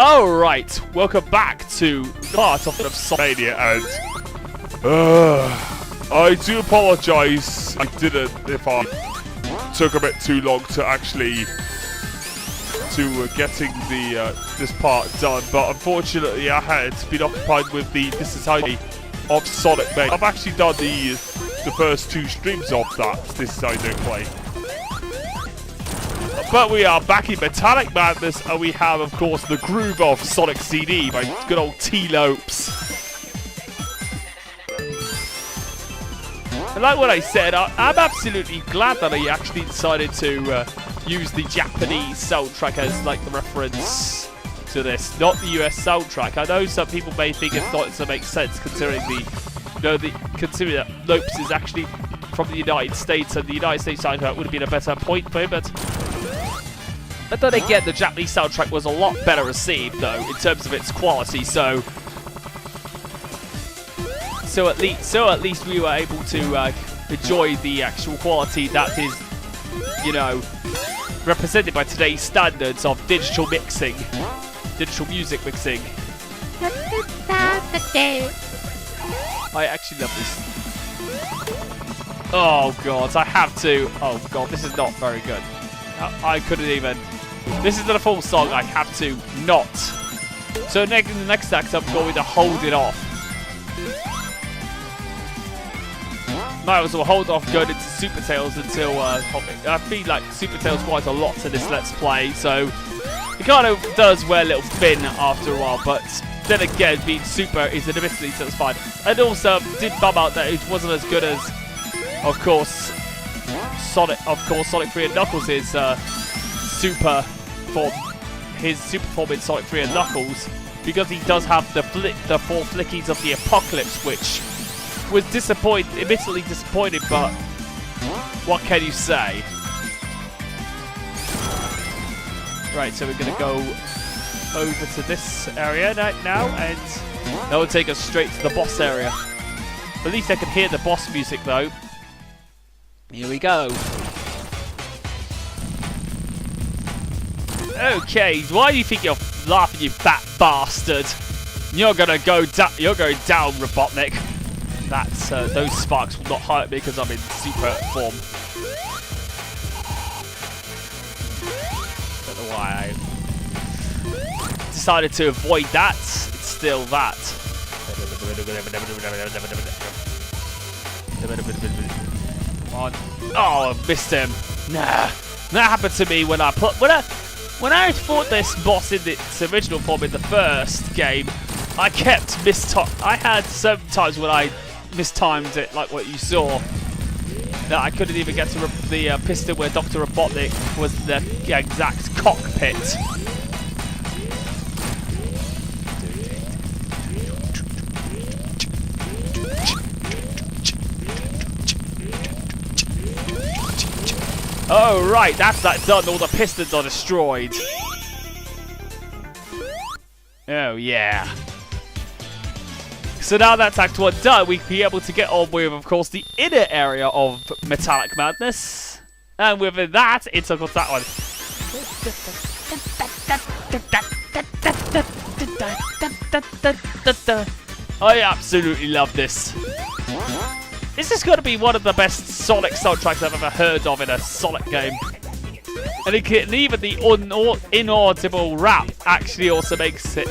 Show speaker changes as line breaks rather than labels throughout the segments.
Alright, welcome back to part of Mania, and I do apologise. I didn't, if I took a bit too long to actually getting the this part done, but unfortunately I had been occupied with the This Is How You of Sonic Mania. I've actually done the first 2 streams of that This Is How You Play. But we are back in Metallic Madness, and we have, of course, the groove of Sonic CD by good old Kiddo LPs. And like what I said, I'm absolutely glad that I actually decided to use the Japanese soundtrack as like the reference to this, not the US soundtrack. I know some people may think it's not to make sense considering considering that Lopes is actually from the United States, and the United States soundtrack would have been a better point for him, but then again, the Japanese soundtrack was a lot better received, though, in terms of its quality. So at least we were able to enjoy the actual quality that is, you know, represented by today's standards of digital mixing, digital music mixing. I actually love this. Oh god, I have to. Oh god, this is not very good. I couldn't even. This isn't a full song, I have to not. So in the next act, I'm going to hold it off. Might as well hold off going into Super Tails until I feel like Super Tails quite a lot to this Let's Play, so it kind of does wear a little thin after a while, but then again, being Super is admittedly satisfying. And also, did bum out that it wasn't as good as, of course, Sonic 3 and Knuckles is super form in Sonic 3 and Knuckles, because he does have the 4 flickies of the Apocalypse, which was admittedly disappointing, but what can you say? Right, so we're gonna go over to this area now, and that will take us straight to the boss area. At least I can hear the boss music though. Here we go. Okay, why do you think you're laughing, you fat bastard? You're going down, Robotnik. That's those sparks will not hurt me because I'm in super form. Don't know why I decided to avoid that. It's still that. Oh, I missed him. Nah, that happened to me when I fought this boss in its original form in the first game. I had some times when I mistimed it, like what you saw, that I couldn't even get to the piston where Dr. Robotnik was the exact cockpit. Oh right, that's that done. All the pistons are destroyed. Oh yeah. So now that's Act 1 done, we can be able to get on with, of course, the inner area of Metallic Madness. And within that, it's of course that one. I absolutely love this. This is going to be one of the best Sonic soundtracks I've ever heard of in a Sonic game. And even the inaudible rap actually also makes it.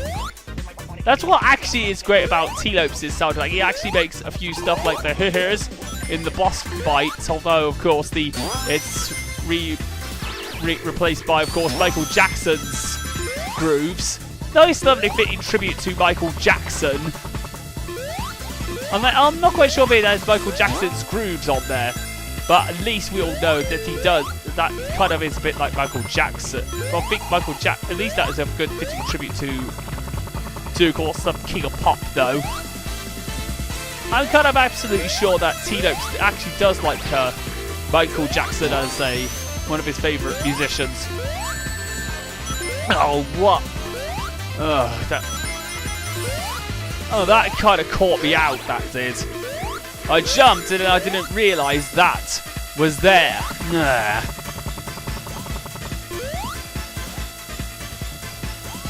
That's what actually is great about T-Lopes' soundtrack. He actually makes a few stuff like the hears in the boss fight, although of course it's replaced by, of course, Michael Jackson's grooves. Nice, lovely fitting tribute to Michael Jackson. I'm not quite sure if it has Michael Jackson's grooves on there, but at least we all know that he does. That kind of is a bit like Michael Jackson. Well, I think at least that is a good fitting tribute to of course, some King of Pop, though. I'm kind of absolutely sure that T-Lopes actually does like Michael Jackson as one of his favourite musicians. Oh, what? That kind of caught me out, that did. I jumped and I didn't realise that was there.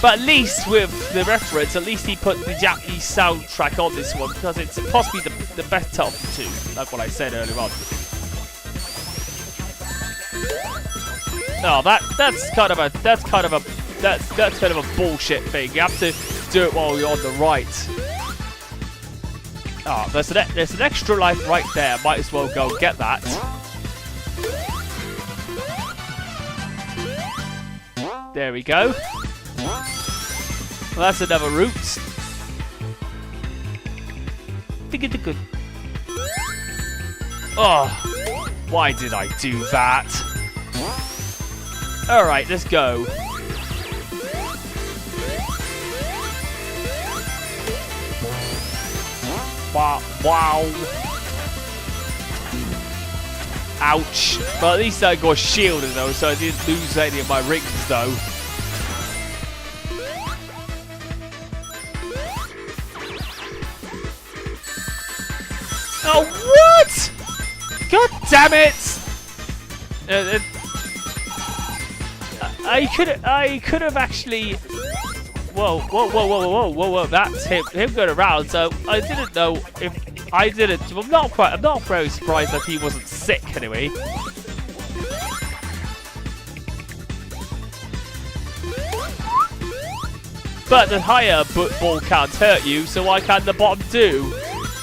But at least with the reference, at least he put the Japanese soundtrack on this one because it's possibly the better of the two, like what I said earlier on. No, that's kind of a bullshit thing. You have to do it while you're on the right. Oh, there's an extra life right there. Might as well go and get that. There we go. Well, that's another route. Oh, why did I do that? Alright, let's go. Wow. Ouch. But at least I got shielded though, so I didn't lose any of my rings though. Oh, what? God damn it! I could have actually. Whoa! That's him going around. So I didn't know if I didn't. I'm not very surprised that he wasn't sick anyway. But the higher ball can't hurt you, so why can the bottom do?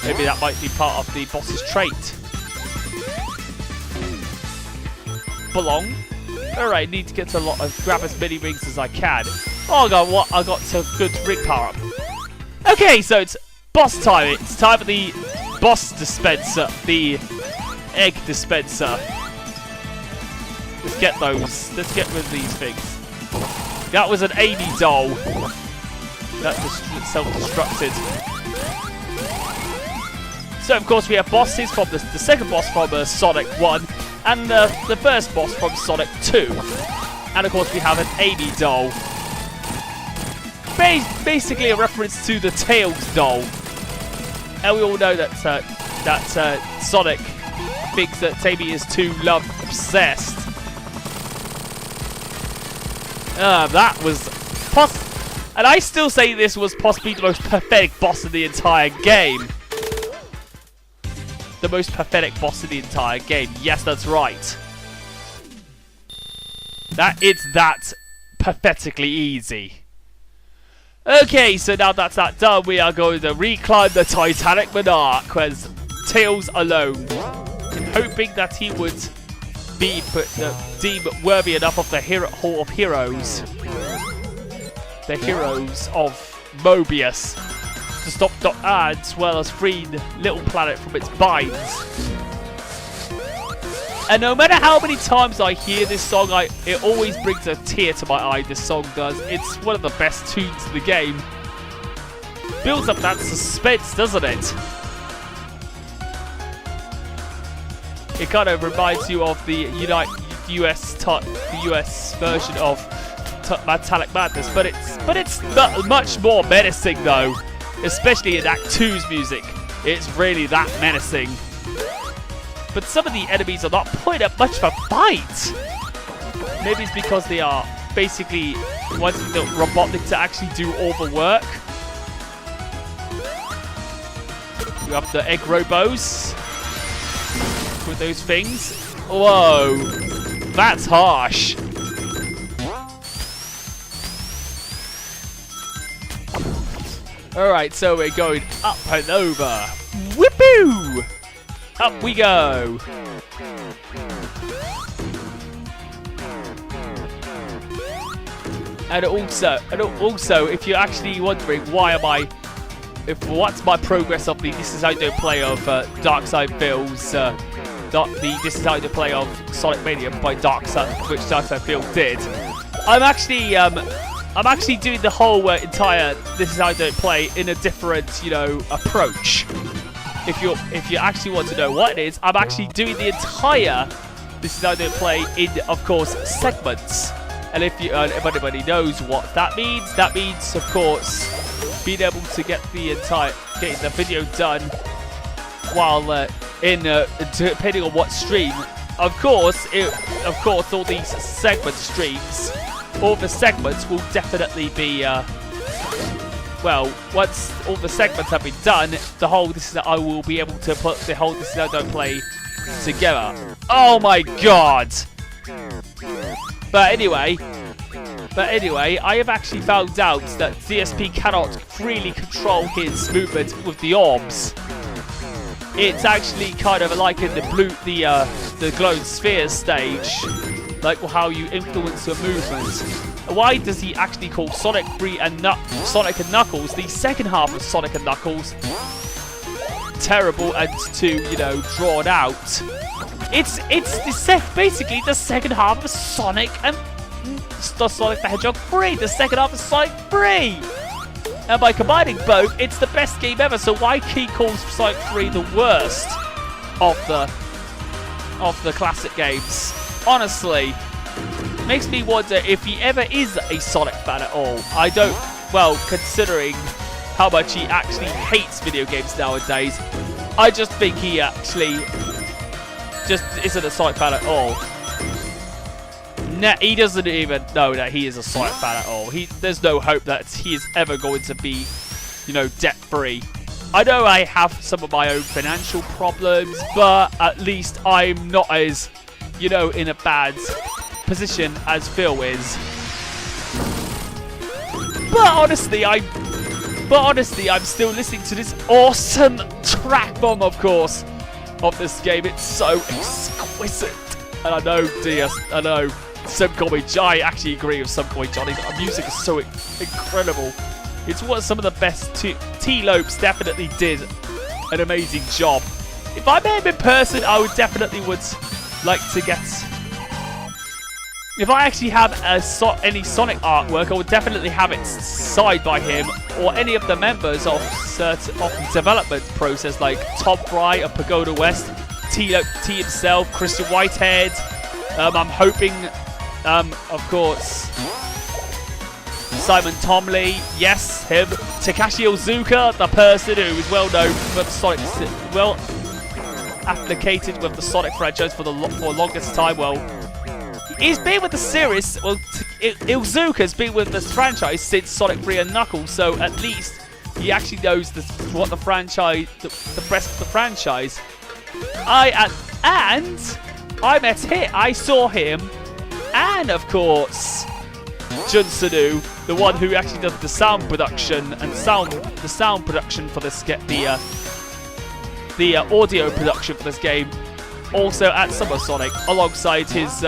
Maybe that might be part of the boss's trait. Belong. Alright, need to get to grab as many rings as I can. Oh god, what? I got some good ring power up. Okay, so it's boss time. It's time for the boss dispenser, the egg dispenser. Let's get those. Let's get rid of these things. That was an Amy doll. That just self-destructed. So of course we have bosses from the second boss from Sonic 1 and the first boss from Sonic 2. And of course we have an Amy doll. Basically a reference to the Tails doll. And we all know that Sonic thinks that Amy is too love-obsessed. That was and I still say this was possibly the most pathetic boss in the entire game. The most pathetic boss in the entire game. Yes, that's right. It's that pathetically easy. Okay, so now that's that done, we are going to reclimb the Titanic Monarch with Tails alone, hoping that he would be deemed worthy enough of the Hall of Heroes. The heroes of Mobius. To stop as well as free the little planet from its binds. And no matter how many times I hear this song, it always brings a tear to my eye, this song does. It's one of the best tunes in the game. Builds up that suspense, doesn't it? It kind of reminds you of the US version of Metallic Madness, but it's not much more menacing though. Especially in Act 2's music, it's really that menacing. But some of the enemies are not putting up much of a fight. Maybe it's because they are basically wanting the Robotnik to actually do all the work. You have the egg robos with those things. Whoa, that's harsh. Alright, so we're going up and over. Whippoo! Up we go. And also, if you're actually wondering what's my progress of the This Is How You Don't Play of Dark Side Bill's This Is How You Don't Play of Sonic Mania by which Dark Side Bill did. I'm actually doing the whole entire This Is How I Don't Play in a different, approach. If you actually want to know what it is, I'm actually doing the entire This Is How I Don't Play in, of course, segments. And if anybody knows what that means, of course, being able to getting the video done while depending on what stream. Of course, all these segment streams all the segments will definitely be, well, once all the segments have been done, the whole This Is How I will be able to put the whole This Is How Don't Play together. Oh my god! But anyway, I have actually found out that DSP cannot freely control his movement with the arms. It's actually kind of like in the glowing sphere stage, like how you influence your movement. Why does he actually call Sonic 3 and Sonic and Knuckles, the second half of Sonic and Knuckles, terrible and too, you know, drawn out? It's basically the second half of Sonic and Sonic the Hedgehog 3, the second half of Sonic 3. And by combining both, it's the best game ever. So why he calls Sonic 3 the worst of the classic games? Honestly, makes me wonder if he ever is a Sonic fan at all. I don't. Well, considering how much he actually hates video games nowadays, I just think he actually just isn't a Sonic fan at all. Nah, he doesn't even know that he is a Sonic fan at all. There's no hope that he is ever going to be, you know, debt-free. I know I have some of my own financial problems, but at least I'm not as, you know, in a bad position as Phil is. But honestly, I'm still listening to this awesome track bomb, of course, of this game. It's so exquisite. And I know, I actually agree with Subcoin Johnny. The music is so incredible. It's what some of the best. T-Lopes definitely did an amazing job. If I met him in person, I would definitely like to get. If I actually have any Sonic artwork, I would definitely have it signed by him or any of the members of the development process, like Tom Fry of Pagoda West, T himself, Christian Whitehead. I'm hoping, of course, Simon Tomley, yes, him. Takashi Ozuka, the person who is well known for the Sonic, well applicated with the Sonic franchise for the longest time. Well, he's been with the series. Well, Ozuka's been with this franchise since Sonic 3 and Knuckles, so at least he actually knows what the franchise, the rest of the franchise. I saw him, and of course, Jun Sunu, the one who actually does the sound production and the sound production for this the audio production for this game, also at Summer Sonic, alongside his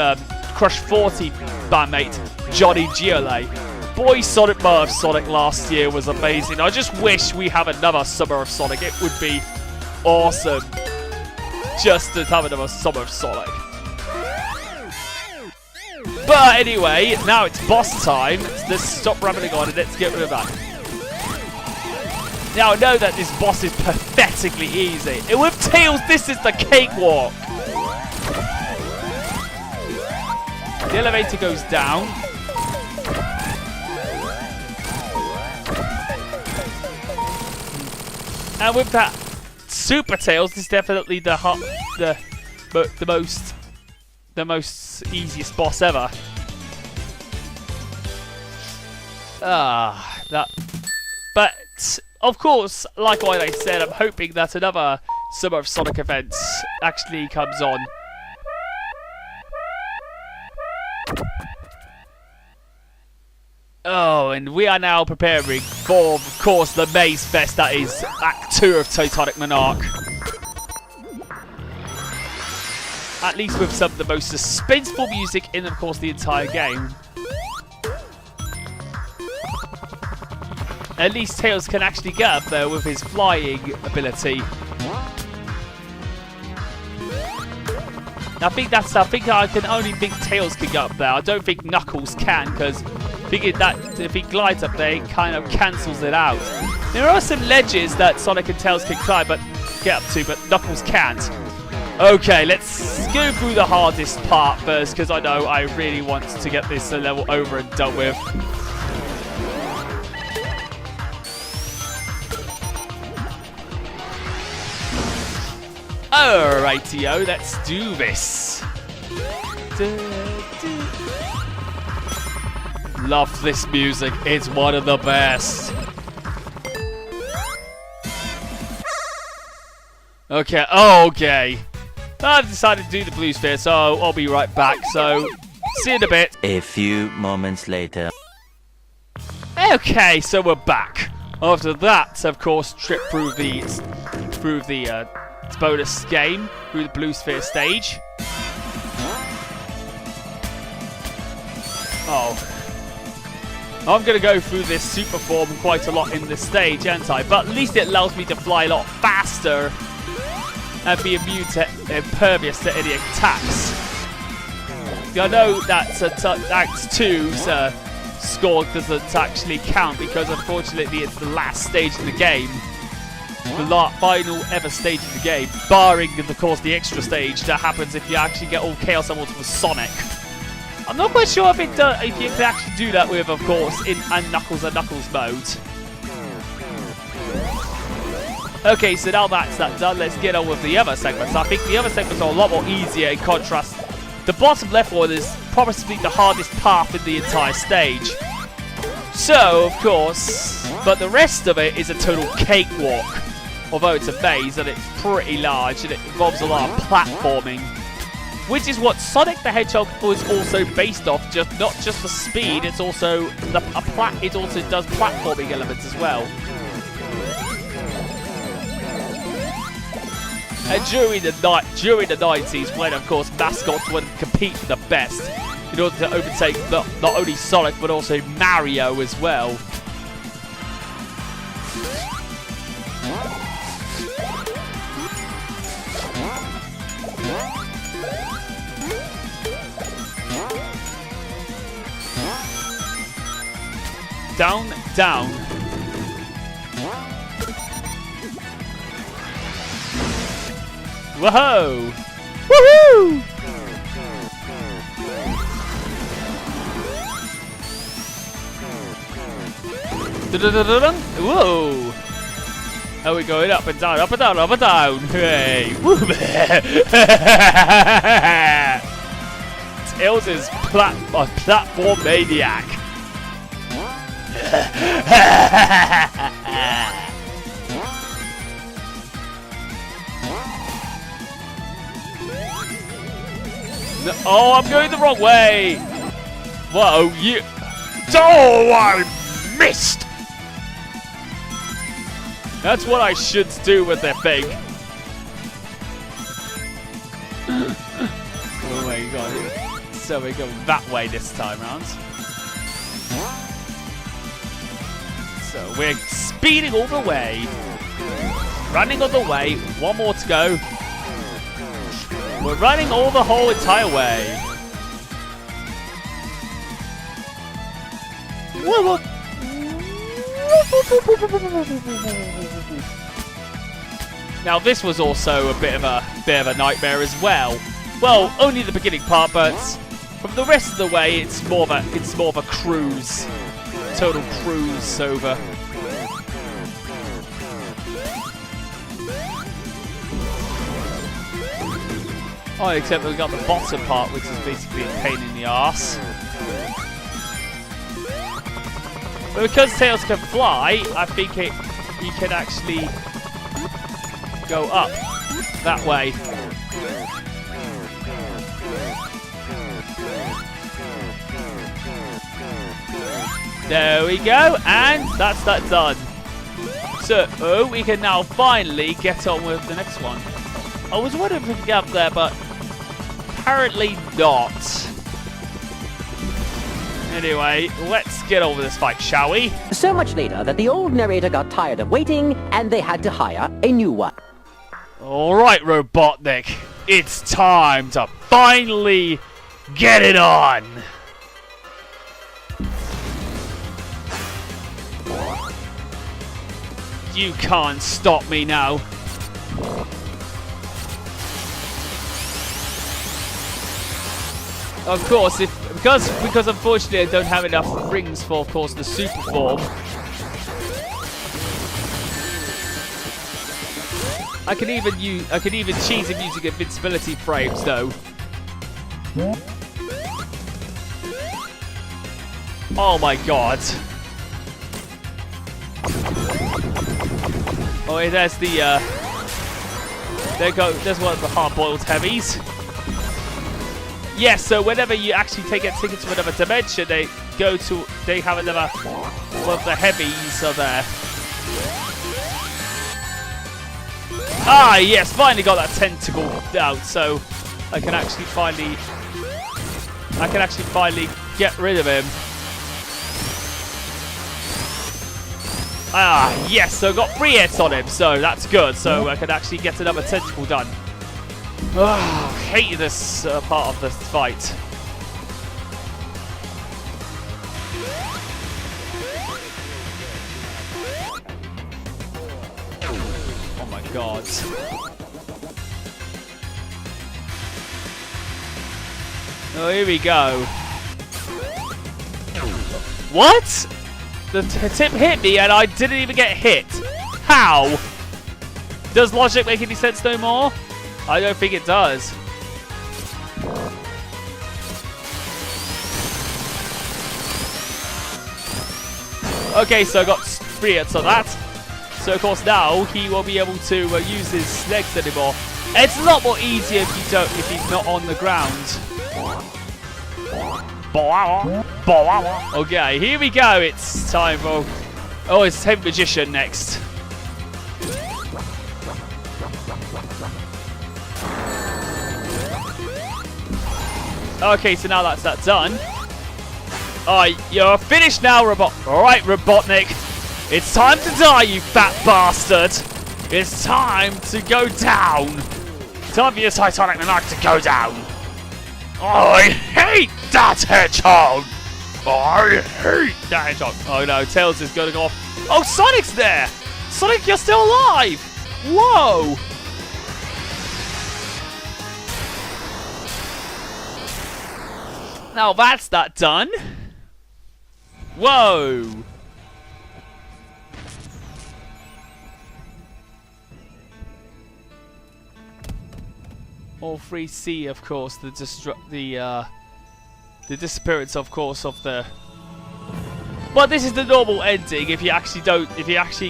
Crush 40 bandmate Johnny Giole. Boy, Sonic Mirth Sonic last year was amazing. I just wish we have another Summer of Sonic. It would be awesome just to have another Summer of Sonic. But anyway, now it's boss time. Let's stop rambling on and let's get rid of that. Now I know that this boss is pathetically easy. And with Tails, this is the cakewalk. The elevator goes down. And with that Super Tails, this is definitely the most easiest boss ever. But of course, like what I said, I'm hoping that another Summer of Sonic event actually comes on. Oh, and we are now preparing for, of course, the Maze Fest that is Act 2 of Titanic Monarch. At least with some of the most suspenseful music in, of course, the entire game. At least Tails can actually get up there with his flying ability. I think I can only think Tails can get up there. I don't think Knuckles can, because that if he glides up there, it kind of cancels it out. There are some ledges that Sonic and Tails can climb, but get up to, but Knuckles can't. Okay, let's go through the hardest part first, because I know I really want to get this level over and done with. Alrighty-o, let's do this. love this music. It's one of the best. Okay, okay. I've decided to do the blue sphere, so I'll be right back. So, see you in a bit.
A few moments later.
Okay, so we're back. After that, of course, trip through the bonus game, through the blue sphere stage. Oh. I'm going to go through this super form quite a lot in this stage, aren't I? But at least it allows me to fly a lot faster and be immune to impervious to any attacks. I know that Act 2's score doesn't actually count because unfortunately it's the last stage of the game. The final ever stage of the game, barring of course the extra stage that happens if you actually get all Chaos Emeralds with Sonic. I'm not quite sure if you can actually do that with, of course, in Knuckles and Knuckles mode. Okay, so now that's that done, let's get on with the other segments. I think the other segments are a lot more easier in contrast. The bottom left one is probably the hardest path in the entire stage. So, of course, but the rest of it is a total cakewalk. Although it's a maze and it's pretty large and it involves a lot of platforming. Which is what Sonic the Hedgehog was also based off, not just the speed, it's also it also does platforming elements as well. And during the 90s, when of course mascots would compete for the best in order to overtake not only Sonic but also Mario as well. Down, down. Whoa! Woohoo! Whoa! Are we going up and down, up and down, up and down? Hey! Tails is platform maniac. No, oh, I'm going the wrong way. Whoa, you. Oh, I missed. That's what I should do with that thing. Oh my god. So we go that way this time round. So we're speeding all the way. Running all the way. One more to go. We're running the whole entire way. Now this was also a bit of a nightmare as well. Well, only the beginning part, but from the rest of the way, it's more of a cruise. Total cruise over. Oh, except we've got the bottom part, which is basically a pain in the arse. But because Tails can fly, I think he can actually go up that way. There we go, and that's that done. So, we can now finally get on with the next one. I was wondering if we could get up there, but apparently not. Anyway, let's get over this fight, shall we?
So much later that the old narrator got tired of waiting, and they had to hire a new one.
Alright, Robotnik. It's time to finally get it on! You can't stop me now. Of course, because unfortunately I don't have enough rings for, of course, the super form. I can even cheese him using invincibility frames though. Oh my god. Oh, there's the, there's one of the hard-boiled heavies. Yes, so whenever you actually take it to another dimension, they have another one of the heavies are there. Ah, yes, finally got that tentacle out, so I can actually finally get rid of him. Ah, yes, so I got 3 hits on him, so that's good. So I can actually get another tentacle done. Ah, I hate this part of this fight. Oh my god. Oh, here we go. What? The tip hit me and I didn't even get hit. How? Does logic make any sense no more? I don't think it does. Okay, so I got 3 hits on that. So of course now he won't be able to use his legs anymore. It's a lot more easier if he's not on the ground. Okay, here we go. It's time for... Oh, it's Heavy Magician next. Okay, so now that's that done. Alright, you're finished now, Alright, Robotnik. It's time to die, you fat bastard. It's time to go down. Time for your Titanic Monarch to go down. Oh, I hate that hedgehog! I hate that hedgehog. Oh no, Tails is going to go off. Oh, Sonic's there! Sonic, you're still alive! Whoa! Now that's that done. Whoa! All 3C, of course, the disappearance, of course, of the... Well, this is the normal ending if you actually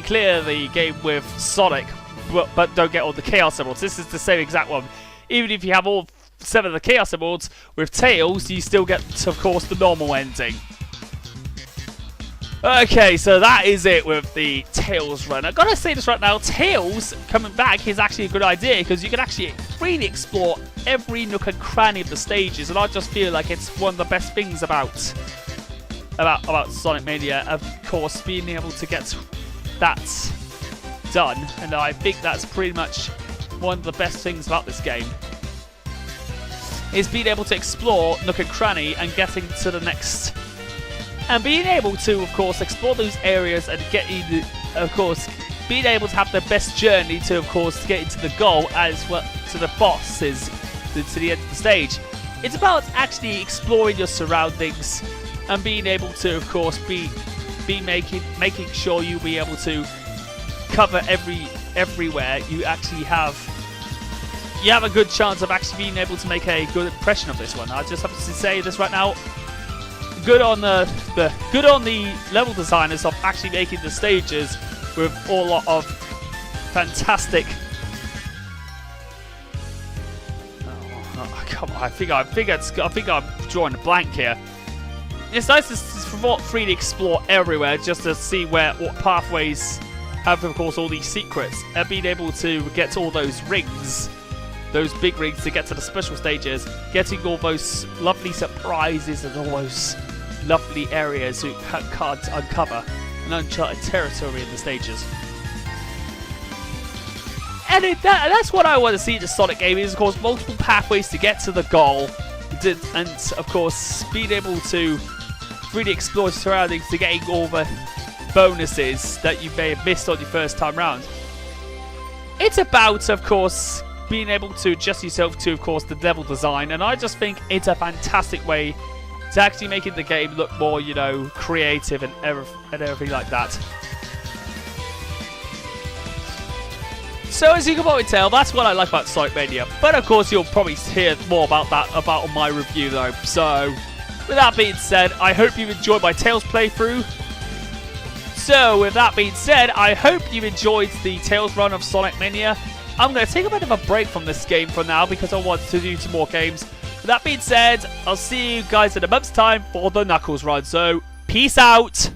clear the game with Sonic, but don't get all the Chaos Emeralds. This is the same exact one. Even if you have all 7 of the Chaos Emeralds with Tails, you still get, of course, the normal ending. Okay, so that is it with the Tails run. I've got to say this right now, Tails coming back is actually a good idea because you can actually freely explore every nook and cranny of the stages, and I just feel like it's one of the best things about Sonic Mania, of course, being able to get that done, and I think that's pretty much one of the best things about this game, is being able to explore nook and cranny and getting to the next... And being able to, of course, explore those areas and getting, of course, being able to have the best journey to, of course, get into the goal as well, to the bosses, to the end of the stage. It's about actually exploring your surroundings and being able to, of course, be making sure you'll be able to cover everywhere. You actually have a good chance of actually being able to make a good impression of this one. I just have to say this right now. Good on the level designers of actually making the stages with a lot of fantastic. Oh, come on! I think I'm drawing a blank here. It's nice to freely explore everywhere just to see what pathways have, of course, all these secrets, and being able to get all those rings. Those big rings to get to the special stages, getting all those lovely surprises and all those lovely areas you can't uncover, an uncharted territory in the stages. And that's what I want to see in the Sonic game, is of course multiple pathways to get to the goal, and of course being able to really explore surroundings to getting all the bonuses that you may have missed on your first time round. It's about, of course, being able to adjust yourself to, of course, the level design, and I just think it's a fantastic way to actually making the game look more, you know, creative and everything like that. So as you can probably tell, that's what I like about Sonic Mania. But of course, you'll probably hear more about that on my review though. So with that being said, I hope you've enjoyed my Tails playthrough. So, with that being said, I hope you enjoyed the Tails run of Sonic Mania. I'm going to take a bit of a break from this game for now because I want to do some more games. With that being said, I'll see you guys in a month's time for the Knuckles run. So, peace out!